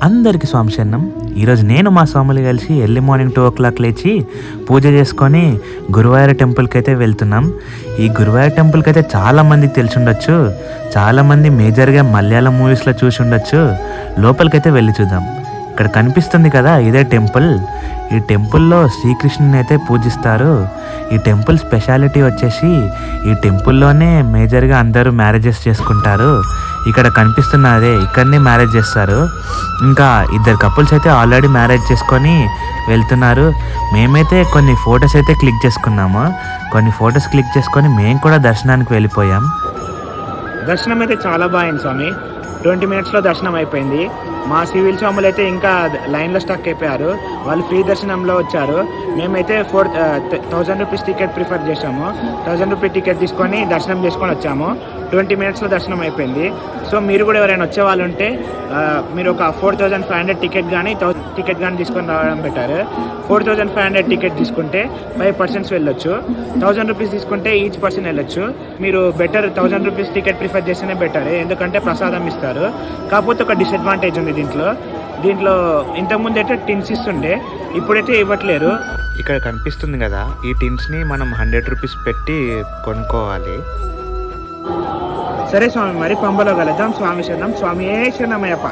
అందరికీ స్వామి శరణం. ఈరోజు నేను మా స్వాములు కలిసి ఎర్లీ మార్నింగ్ 2 o'clock లేచి పూజ చేసుకొని గురువాయూర్ టెంపుల్కి అయితే వెళ్తున్నాం. ఈ గురువాయూర్ టెంపుల్కి అయితే చాలామందికి తెలిసి ఉండొచ్చు, చాలామంది మేజర్గా మలయాళం మూవీస్లో చూసి ఉండొచ్చు. లోపలికైతే వెళ్ళి చూద్దాం. ఇక్కడ కనిపిస్తుంది కదా, ఇదే టెంపుల్. ఈ టెంపుల్లో శ్రీకృష్ణుని అయితే పూజిస్తారు. ఈ టెంపుల్ స్పెషాలిటీ వచ్చేసి ఈ టెంపుల్లోనే మేజర్గా అందరూ మ్యారేజెస్ చేసుకుంటారు. ఇక్కడ కనిపిస్తున్నదే, ఇక్కడనే మ్యారేజ్ చేస్తారు. ఇంకా 2 కపుల్స్ అయితే ఆల్రెడీ మ్యారేజ్ చేసుకొని వెళ్తున్నారు. మేమైతే కొన్ని ఫొటోస్ అయితే క్లిక్ చేసుకున్నాము. కొన్ని ఫొటోస్ క్లిక్ చేసుకొని మేము కూడా దర్శనానికి వెళ్ళిపోయాం. దర్శనం అయితే చాలా బాగుంది స్వామి. 20 minutesలో దర్శనం అయిపోయింది. మా సివిల్ స్వాములు అయితే ఇంకా లైన్లో స్టక్ అయిపోయారు. వాళ్ళు ఫ్రీ దర్శనంలో వచ్చారు. మేమైతే 1000 రూపీస్ టికెట్ ప్రిఫర్ చేసాము. 1000 రూపీ టికెట్ తీసుకొని దర్శనం చేసుకొని వచ్చాము. 20 minutesలో దర్శనం అయిపోయింది. సో మీరు కూడా ఎవరైనా వచ్చే వాళ్ళు ఉంటే మీరు ఒక 4500 టికెట్ కానీ 1000 టికెట్ కానీ తీసుకొని రావడం బెటర్. 4500 టికెట్ తీసుకుంటే 5% వెళ్ళొచ్చు. 1000 రూపీస్ తీసుకుంటే ఈచ్ పర్సన్ వెళ్ళొచ్చు. మీరు బెటర్ 1000 రూపీస్ టికెట్ ప్రిఫర్ చేస్తేనే బెటర్, ఎందుకంటే ప్రసాదం ఇస్తారు. కాకపోతే ఒక డిసడ్వాంటేజ్ ఉంది దీంట్లో ఇంతకుముందు అయితే టిన్స్ ఇస్తుండే, ఇప్పుడైతే ఇవ్వట్లేరు. ఇక్కడ కనిపిస్తుంది కదా, ఈ టిన్స్ని మనం 100 రూపీస్ పెట్టి కొనుక్కోవాలి. సరే స్వామి, మరి పంబలో కలుద్దాం. స్వామి శరణం. స్వామి శరణమయ్యప్ప.